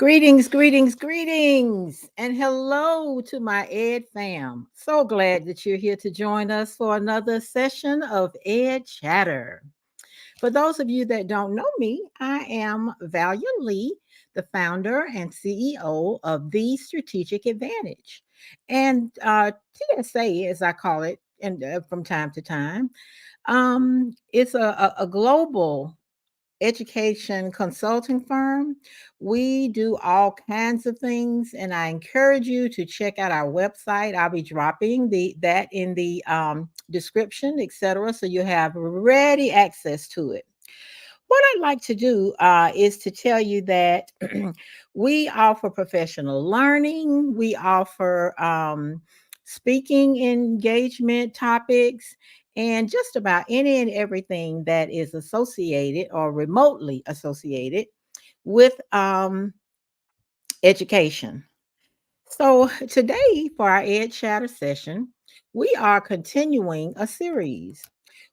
Greetings, and hello to my Ed fam. So glad that you're here to join us for another session of Ed Chatter. For those of you that don't know me, I am Valia Lee, the founder and CEO of The Strategic Advantage. And TSA, as I call it, and from time to time, it's a global education consulting firm. We do all kinds of things, and I encourage you to check out our website. I'll be dropping that in the description, etc., so you have ready access to it. What I'd like to do is to tell you that we offer professional learning, we offer speaking engagement topics, and just about any and everything that is associated or remotely associated with education. So, today for our Ed Chatter session, we are continuing a series.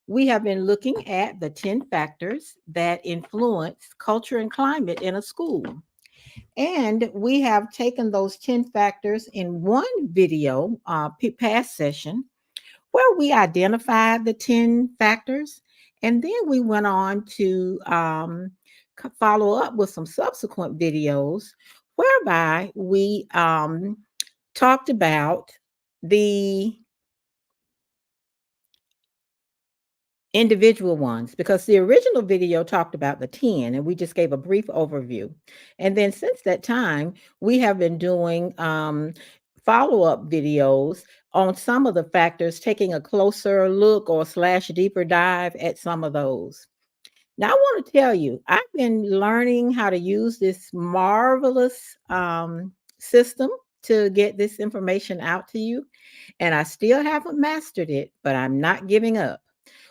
We have been looking at the 10 factors that influence culture and climate in a school. And we have taken those 10 factors in one video, past session, where we identified the 10 factors. And then we went on to follow up with some subsequent videos whereby we talked about the individual ones, because the original video talked about the 10 and we just gave a brief overview. And then since that time, we have been doing follow-up videos on some of the factors, taking a closer look or slash deeper dive at some of those. Now, I want to tell you, I've been learning how to use this marvelous system to get this information out to you. And I still haven't mastered it, but I'm not giving up.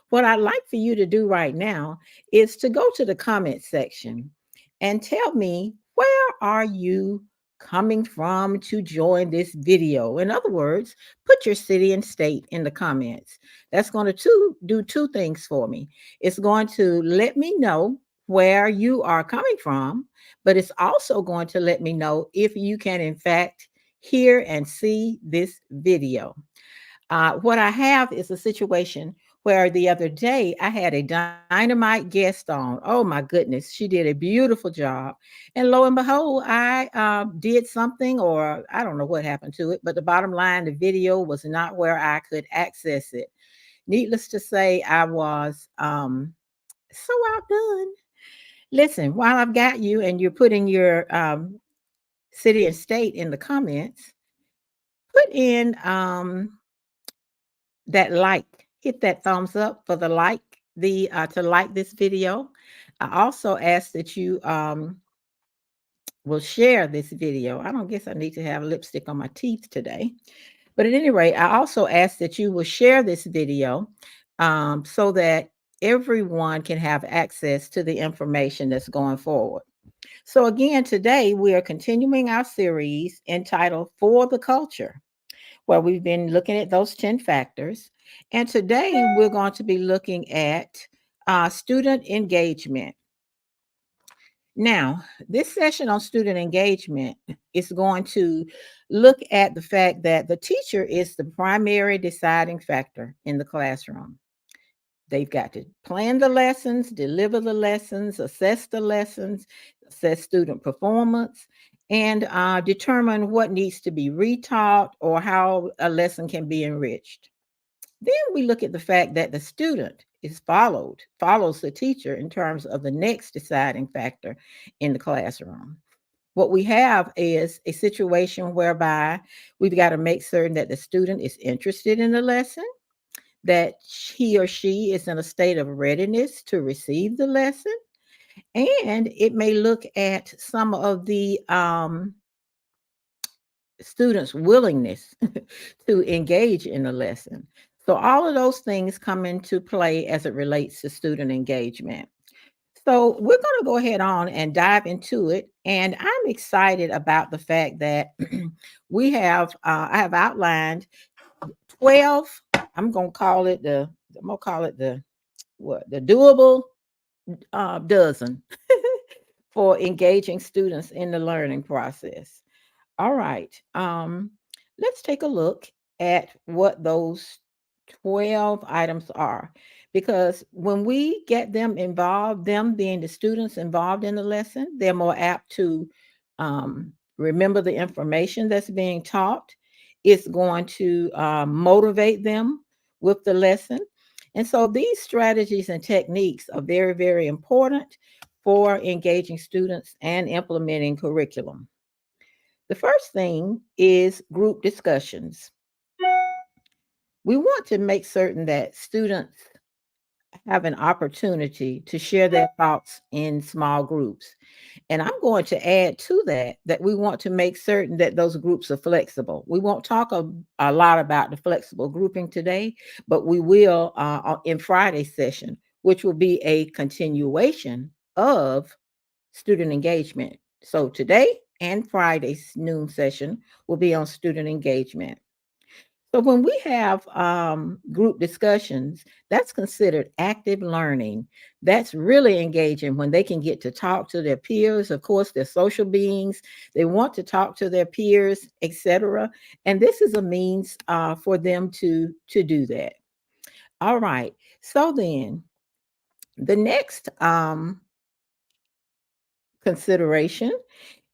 What I'd like for you to do right now is to go to the comment section and tell me, where are you coming from to join this video? In other words, put your city and state in the comments. That's going to do two things for me. It's going to let me know where you are coming from, but it's also going to let me know if you can, in fact, hear and see this video. What I have is a situation where the other day I had a dynamite guest on. Oh my goodness, she did a beautiful job. And lo and behold, I did something, or I don't know what happened to it, but the bottom line, the video was not where I could access it. Needless to say, I was so outdone. Listen, while I've got you and you're putting your city and state in the comments, put in that like, hit that thumbs up for the like, the to like this video. I also ask that you will share this video. I don't guess I need to have lipstick on my teeth today, but at any rate, I also ask that you will share this video so that everyone can have access to the information that's going forward. So again, today we are continuing our series entitled For the Culture, where we've been looking at those 10 factors. And today we're going to be looking at student engagement. Now, this session on student engagement is going to look at the fact that the teacher is the primary deciding factor in the classroom. They've got to plan the lessons, deliver the lessons, assess the lessons, assess student performance, and determine what needs to be retaught or how a lesson can be enriched. Then we look at the fact that the student follows the teacher in terms of the next deciding factor in the classroom. What we have is a situation whereby we've got to make certain that the student is interested in the lesson, that he or she is in a state of readiness to receive the lesson, and it may look at some of the students' willingness to engage in the lesson. So all of those things come into play as it relates to student engagement. So we're going to go ahead on and dive into it. And I'm excited about the fact that I have outlined 12, I'm going to call it the what, the doable dozen for engaging students in the learning process. All right. Let's take a look at what those 12 items are. Because when we get them involved, them being the students involved in the lesson, they're more apt to remember the information that's being taught. It's going to motivate them with the lesson. And so these strategies and techniques are very, very important for engaging students and implementing curriculum. The first thing is group discussions. We want to make certain that students have an opportunity to share their thoughts in small groups. And I'm going to add to that that we want to make certain that those groups are flexible. We won't talk a lot about the flexible grouping today, but we will in Friday's session, which will be a continuation of student engagement. So today and Friday's noon session will be on student engagement. So when we have group discussions, that's considered active learning. That's really engaging when they can get to talk to their peers. Of course, they're social beings. They want to talk to their peers, etc. And this is a means for them to do that. All right. So then the next consideration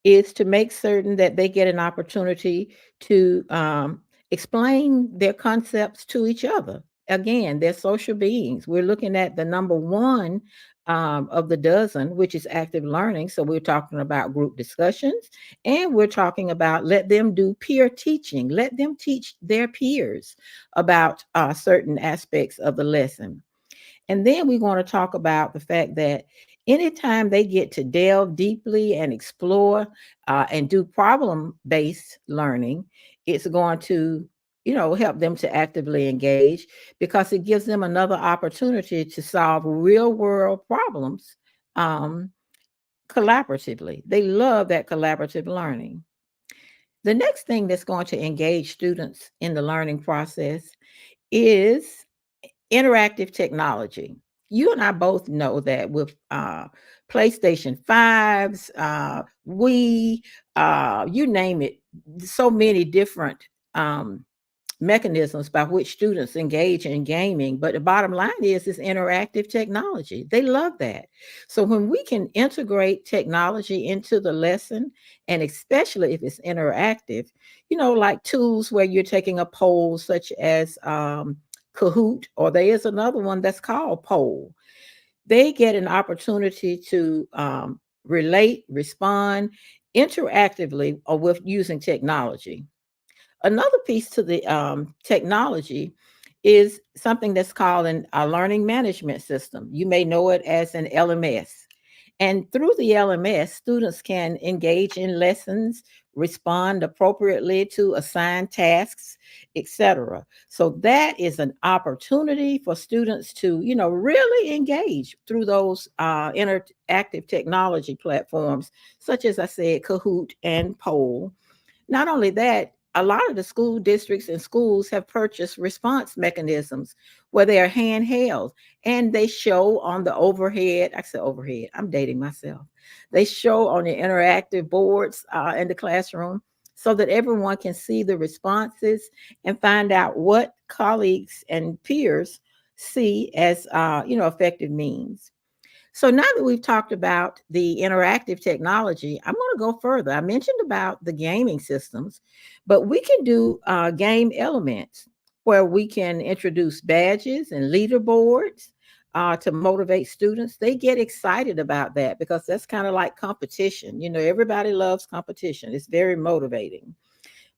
is to make certain that they get an opportunity to explain their concepts to each other. Again, they're social beings. We're looking at the number one of the dozen, which is active learning. So we're talking about group discussions, and we're talking about let them do peer teaching. Let them teach their peers about certain aspects of the lesson. And then we're going to talk about the fact that anytime they get to delve deeply and explore and do problem-based learning, it's going to, help them to actively engage because it gives them another opportunity to solve real-world problems collaboratively. They love that collaborative learning. The next thing that's going to engage students in the learning process is interactive technology. You and I both know that with PlayStation 5s, Wii, you name it, so many different mechanisms by which students engage in gaming. But the bottom line is interactive technology. They love that. So when we can integrate technology into the lesson, and especially if it's interactive, like tools where you're taking a poll, such as Kahoot, or there is another one that's called Poll. They get an opportunity to relate, respond interactively or with using technology. Another piece to the technology is something that's called a learning management system. You may know it as an LMS. And through the LMS, students can engage in lessons, respond appropriately to assigned tasks, etc. So that is an opportunity for students to, really engage through those interactive technology platforms, such as I said, Kahoot and Poll. Not only that, a lot of the school districts and schools have purchased response mechanisms where they are handheld and they show on the overhead. I said overhead, I'm dating myself. They show on the interactive boards in the classroom so that everyone can see the responses and find out what colleagues and peers see as effective means. So now that we've talked about the interactive technology, I'm going to go further. I mentioned about the gaming systems, but we can do game elements where we can introduce badges and leaderboards to motivate students. They get excited about that because that's kind of like competition. Everybody loves competition. It's very motivating.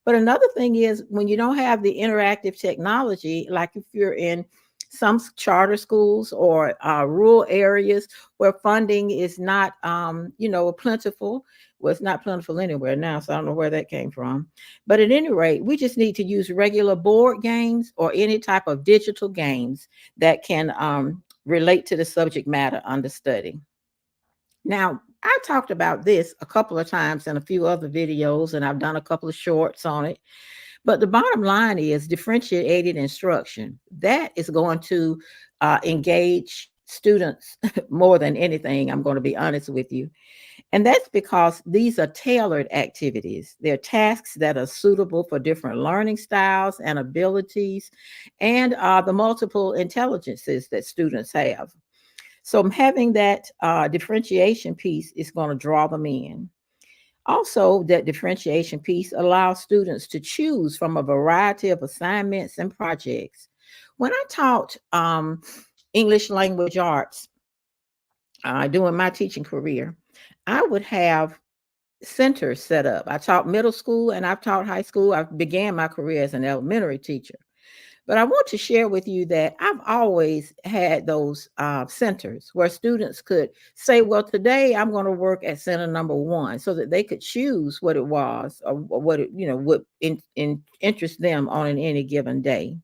But another thing is when you don't have the interactive technology, like if you're in some charter schools or rural areas where funding is not, plentiful. Well, it's not plentiful anywhere now, so I don't know where that came from. But at any rate, we just need to use regular board games or any type of digital games that can relate to the subject matter under study. Now, I talked about this a couple of times in a few other videos, and I've done a couple of shorts on it. But the bottom line is differentiated instruction. That is going to engage students more than anything. I'm going to be honest with you. And that's because these are tailored activities. They're tasks that are suitable for different learning styles and abilities and the multiple intelligences that students have. So having that differentiation piece is going to draw them in. Also, that differentiation piece allows students to choose from a variety of assignments and projects. When I taught English language arts during my teaching career, I would have centers set up. I taught middle school and I've taught high school. I began my career as an elementary teacher. But I want to share with you that I've always had those centers where students could say, well, today I'm going to work at center number one, so that they could choose what it was or what it, would interest them on any given day.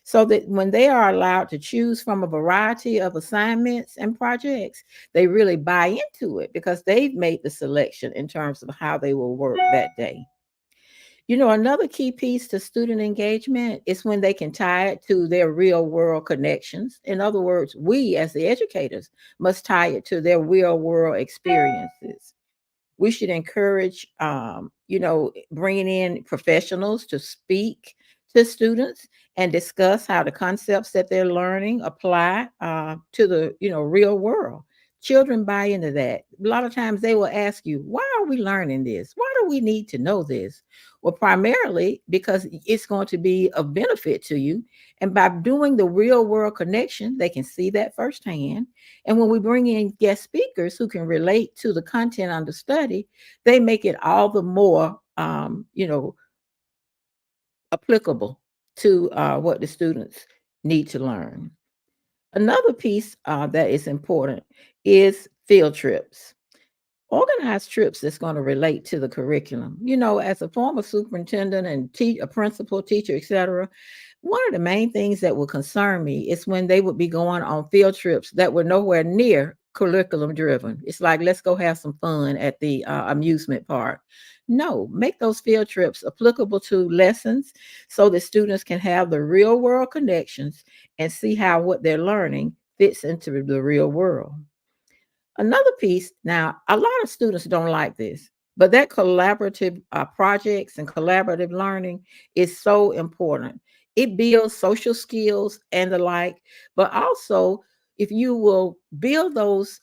So that when they are allowed to choose from a variety of assignments and projects, they really buy into it because they've made the selection in terms of how they will work that day. Another key piece to student engagement is when they can tie it to their real world connections. In other words, we as the educators must tie it to their real world experiences. We should encourage, bringing in professionals to speak to students and discuss how the concepts that they're learning apply to the, real world. Children buy into that. A lot of times they will ask you, why are we learning this? Why do we need to know this? Well, primarily because it's going to be of benefit to you. And by doing the real world connection, they can see that firsthand. And when we bring in guest speakers who can relate to the content under study, they make it all the more, applicable to what the students need to learn. Another piece that is important is field trips. Organize trips that's going to relate to the curriculum. As a former superintendent and a principal, teacher, etc., one of the main things that would concern me is when they would be going on field trips that were nowhere near curriculum driven. It's like, let's go have some fun at the amusement park. No, make those field trips applicable to lessons so that students can have the real world connections and see how what they're learning fits into the real world. Another piece, now, a lot of students don't like this, but that collaborative projects and collaborative learning is so important. It builds social skills and the like, but also if you will build those,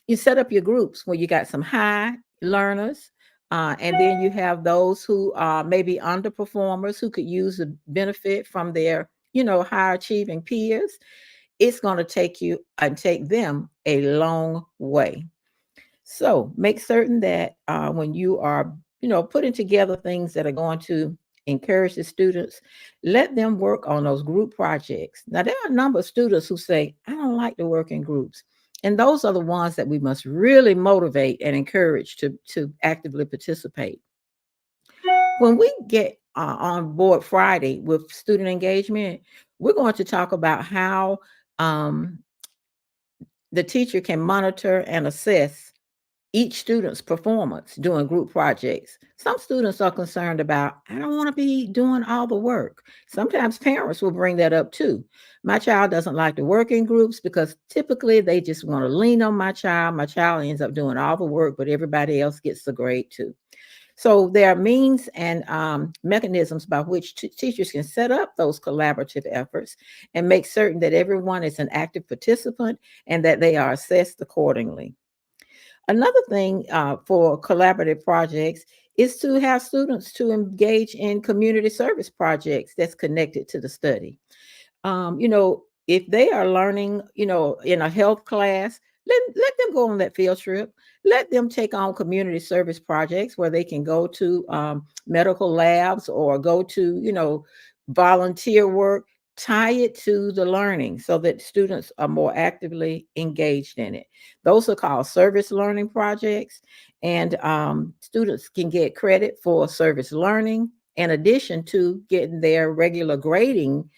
you set up your groups where you got some high learners, and then you have those who are maybe underperformers who could use the benefit from their, high achieving peers. It's going to take you and take them a long way. So make certain that when you are, putting together things that are going to encourage the students, let them work on those group projects. Now, there are a number of students who say, I don't like to work in groups. And those are the ones that we must really motivate and encourage to actively participate. When we get on board Friday with student engagement, we're going to talk about how um, the teacher can monitor and assess each student's performance doing group projects. Some students are concerned about, I don't want to be doing all the work. Sometimes parents will bring that up too. My child doesn't like to work in groups because typically they just want to lean on my child. My child ends up doing all the work, but everybody else gets the grade too. So there are means and mechanisms by which teachers can set up those collaborative efforts and make certain that everyone is an active participant and that they are assessed accordingly. Another thing for collaborative projects is to have students to engage in community service projects that's connected to the study. If they are learning, in a health class, let them go on that field trip. Let them take on community service projects where they can go to medical labs or go to, volunteer work. Tie it to the learning so that students are more actively engaged in it. Those are called service learning projects, and students can get credit for service learning in addition to getting their regular grading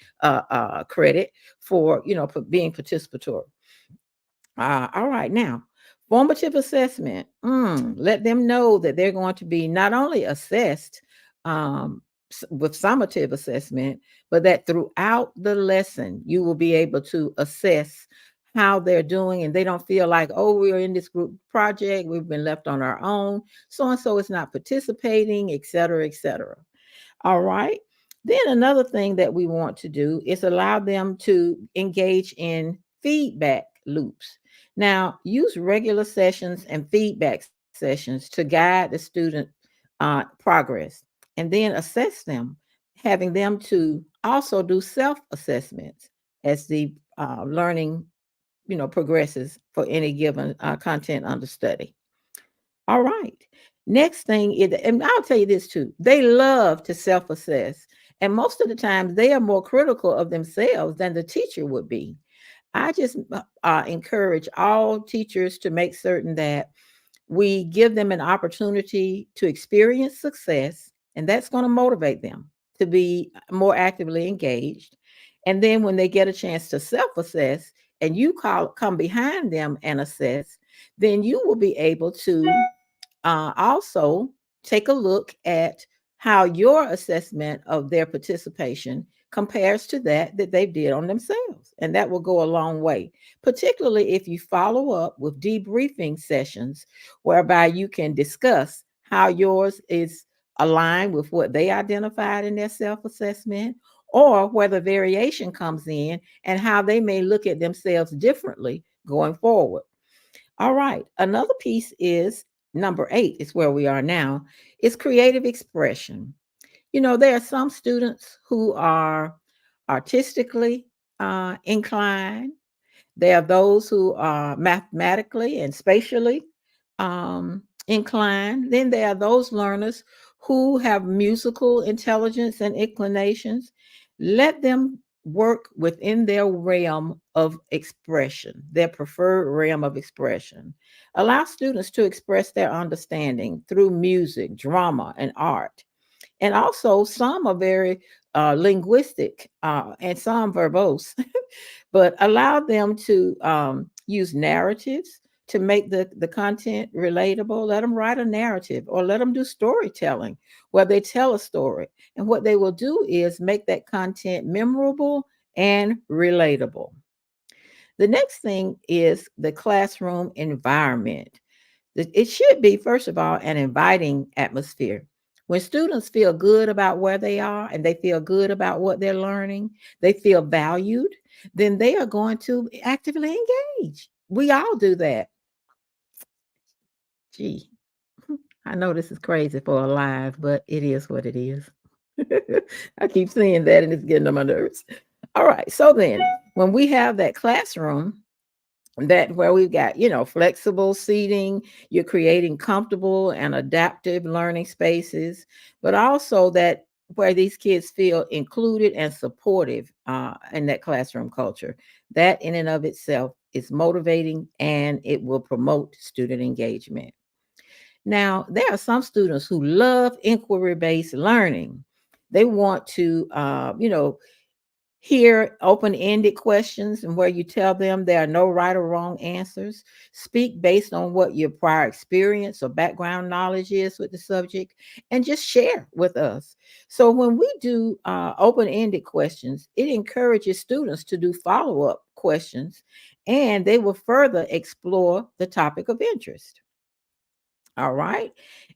credit for for being participatory. All right, now formative assessment. Let them know that they're going to be not only assessed with summative assessment, but that throughout the lesson you will be able to assess how they're doing, and they don't feel like, oh, we're in this group project, we've been left on our own, so and so is not participating, et cetera, et cetera. All right. Then another thing that we want to do is allow them to engage in feedback loops. Now, use regular sessions and feedback sessions to guide the student progress, and then assess them, having them to also do self-assessments as the learning, progresses for any given content under study. All right. Next thing is, and I'll tell you this too, they love to self assess. And most of the time, they are more critical of themselves than the teacher would be. I just encourage all teachers to make certain that we give them an opportunity to experience success, and that's going to motivate them to be more actively engaged. And then when they get a chance to self assess and you come behind them and assess, then you will be able to also take a look at how your assessment of their participation compares to that they did on themselves. And that will go a long way, particularly if you follow up with debriefing sessions whereby you can discuss how yours is aligned with what they identified in their self assessment, or where the variation comes in and how they may look at themselves differently going forward. All right. Another piece is number 8, is where we are now, is creative expression. There are some students who are artistically inclined. There are those who are mathematically and spatially inclined. Then there are those learners who have musical intelligence and inclinations. Let them work within their realm of expression, their preferred realm of expression. Allow students to express their understanding through music, drama, and art. And also, some are very linguistic and some verbose, but allow them to use narratives to make the content relatable. Let them write a narrative or let them do storytelling where they tell a story. And what they will do is make that content memorable and relatable. The next thing is the classroom environment. It should be, first of all, an inviting atmosphere. When students feel good about where they are and they feel good about what they're learning, they feel valued, then they are going to actively engage. We all do that. Gee, I know this is crazy for a live, but it is what it is. I keep saying that and it's getting on my nerves. All right. So then, when we have that classroom, that where we've got flexible seating, you're creating comfortable and adaptive learning spaces, but also that where these kids feel included and supportive in that classroom culture, that in and of itself is motivating and it will promote student engagement. Now, there are some students who love inquiry-based learning. They want to hear open-ended questions and where you tell them there are no right or wrong answers. Speak based on what your prior experience or background knowledge is with the subject, and just share with us. So when we do open-ended questions, it encourages students to do follow-up questions, and they will further explore the topic of interest. All right.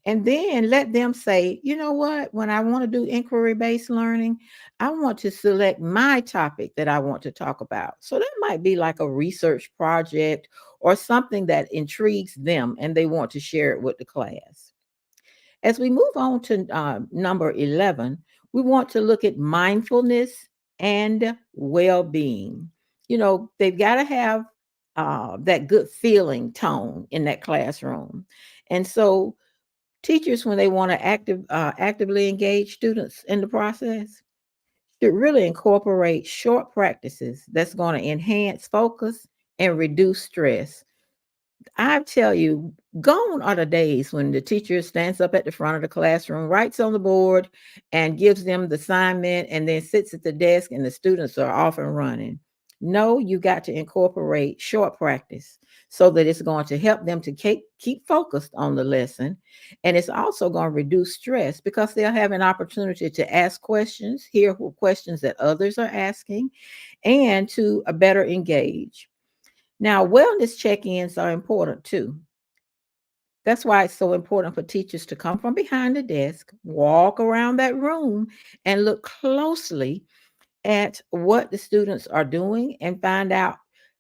And then let them say, you know what, when I want to do inquiry based learning, I want to select my topic that I want to talk about. So that might be like a research project or something that intrigues them and they want to share it with the class. As we move on to number 11, we want to look at mindfulness and well being. They've got to have that good feeling tone in that classroom. And so, teachers, when they want to actively engage students in the process, should really incorporate short practices that's going to enhance focus and reduce stress. I tell you, gone are the days when the teacher stands up at the front of the classroom, writes on the board, and gives them the assignment, and then sits at the desk, and the students are off and running. No, you got to incorporate short practice so that it's going to help them to keep focused on the lesson. And it's also going to reduce stress because they'll have an opportunity to ask questions, hear questions that others are asking, and to better engage. Now, wellness check-ins are important too. That's why it's so important for teachers to come from behind the desk, walk around that room, and look closely at what the students are doing and find out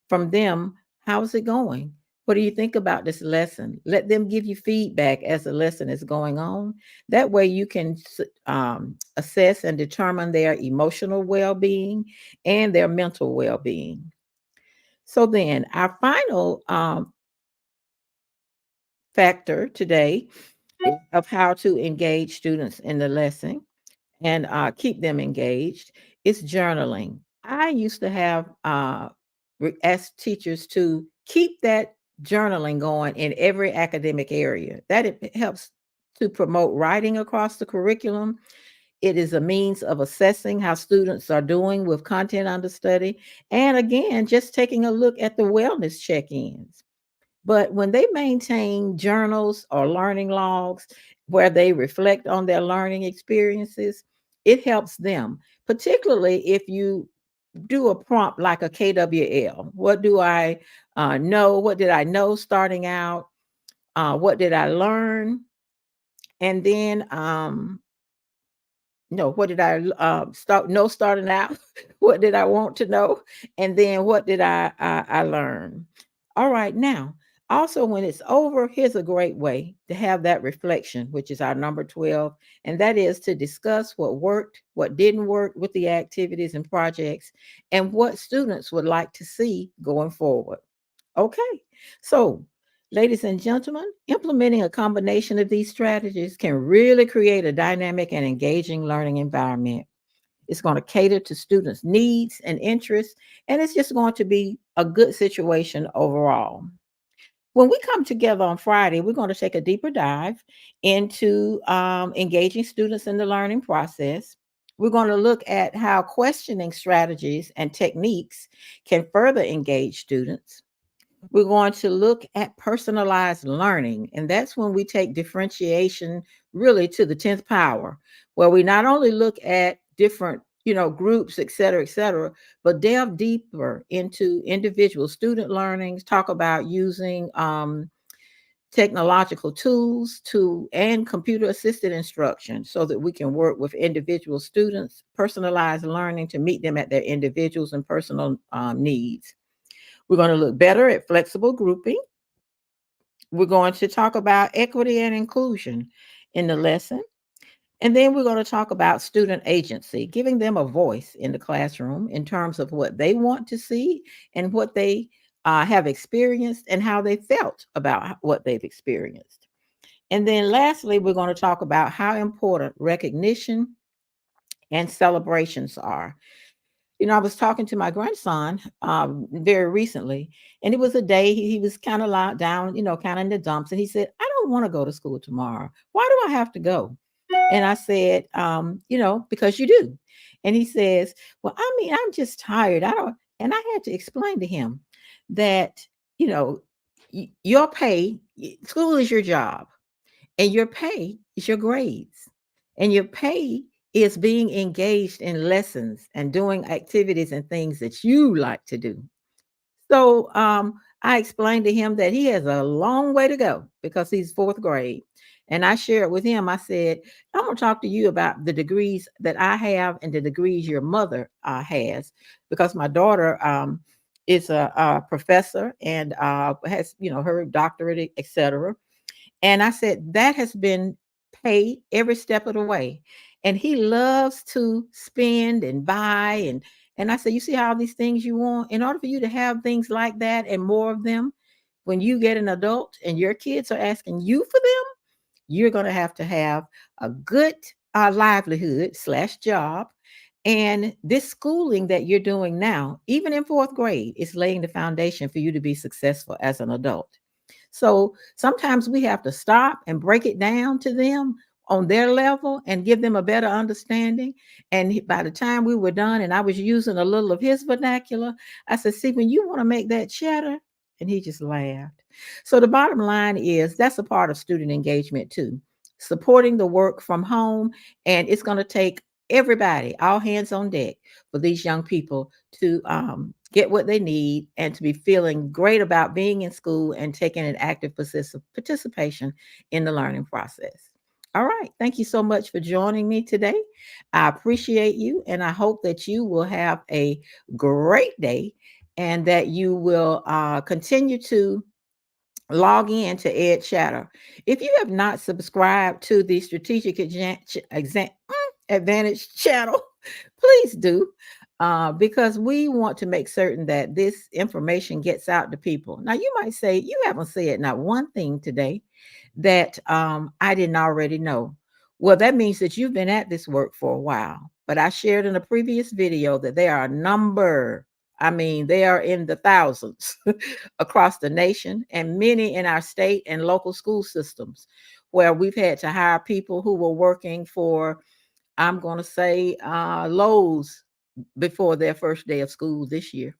from them, how's it going? What do you think about this lesson? Let them give you feedback as the lesson is going on. That way you can assess and determine their emotional well-being and their mental well-being. So then our final factor today of how to engage students in the lesson and keep them engaged is journaling. I used to have asked teachers to keep that journaling going in every academic area. That it helps to promote writing across the curriculum. It is a means of assessing how students are doing with content under study. And again, just taking a look at the wellness check ins. But when they maintain journals or learning logs where they reflect on their learning experiences, it helps them, particularly if you do a prompt like a KWL. What do I know? What did I know starting out? What did I learn? And then no, what did I start know starting out? What did I want to know? And then what did I learn? All right, now, also when it's over, here's a great way to have that reflection, which is our number 12, and that is to discuss what worked, what didn't work with the activities and projects, and what students would like to see going forward. Okay, so ladies and gentlemen, implementing a combination of these strategies can really create a dynamic and engaging learning environment. It's going to cater to students' needs and interests, and it's just going to be a good situation overall. When we come together on Friday, we're going to take a deeper dive into engaging students in the learning process. We're going to look at how questioning strategies and techniques can further engage students. We're going to look at personalized learning, and that's when we take differentiation really to the 10th power, where we not only look at different groups, et cetera, but delve deeper into individual student learnings, talk about using technological tools to and computer assisted instruction so that we can work with individual students, personalized learning to meet them at their individuals and personal needs. We're going to look better at flexible grouping. We're going to talk about equity and inclusion in the lesson. And then we're going to talk about student agency, giving them a voice in the classroom in terms of what they want to see and what they have experienced and how they felt about what they've experienced. And then lastly, we're going to talk about how important recognition and celebrations are. I was talking to my grandson very recently, and it was a day he was kind of locked down, kind of in the dumps. And he said, I don't want to go to school tomorrow. Why do I have to go? And I said, because you do. And he says, well, I mean, I'm just tired. I don't. And I had to explain to him that, you know, your pay, school is your job, and your pay is your grades, and your pay is being engaged in lessons and doing activities and things that you like to do. So I explained to him that he has a long way to go because he's fourth grade. And I shared with him, I said, I'm going to talk to you about the degrees that I have and the degrees your mother has, because my daughter is a professor and has, her doctorate, etc. And I said, that has been paid every step of the way. And he loves to spend and buy. And I said, you see how these things you want? In order for you to have things like that and more of them, when you get an adult and your kids are asking you for them, you're going to have a good livelihood slash job. And this schooling that you're doing now, even in fourth grade, is laying the foundation for you to be successful as an adult. So sometimes we have to stop and break it down to them on their level and give them a better understanding. And by the time we were done and I was using a little of his vernacular, I said, see, when you want to make that cheddar, and he just laughed. So the bottom line is that's a part of student engagement too, supporting the work from home. And it's going to take everybody, all hands on deck, for these young people to get what they need, and to be feeling great about being in school and taking an active participation in the learning process. All right. Thank you so much for joining me today. I appreciate you, and I hope that you will have a great day and that you will continue to log in to EdChatter. If you have not subscribed to the Strategic Advantage channel, please do, because we want to make certain that this information gets out to people. Now, you might say, you haven't said not one thing today that I didn't already know. Well, that means that you've been at this work for a while. But I shared in a previous video that there are a number, I mean, they are in the thousands across the nation and many in our state and local school systems where we've had to hire people who were working for, I'm going to say, Lowe's before their first day of school this year.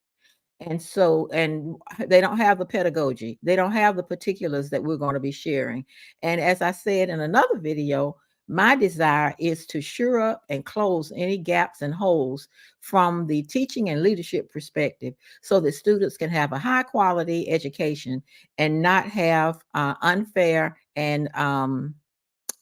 And so, and they don't have the pedagogy, they don't have the particulars that we're going to be sharing. And as I said in another video, my desire is to shore up and close any gaps and holes from the teaching and leadership perspective so that students can have a high quality education and not have unfair and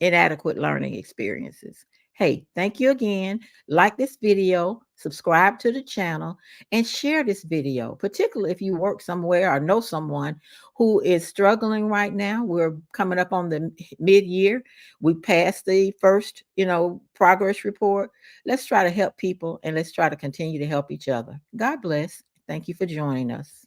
inadequate learning experiences. Hey, thank you again. Like this video, subscribe to the channel, and share this video, particularly if you work somewhere or know someone who is struggling right now. We're coming up on the mid-year. We passed the first, progress report. Let's try to help people, and let's try to continue to help each other. God bless. Thank you for joining us.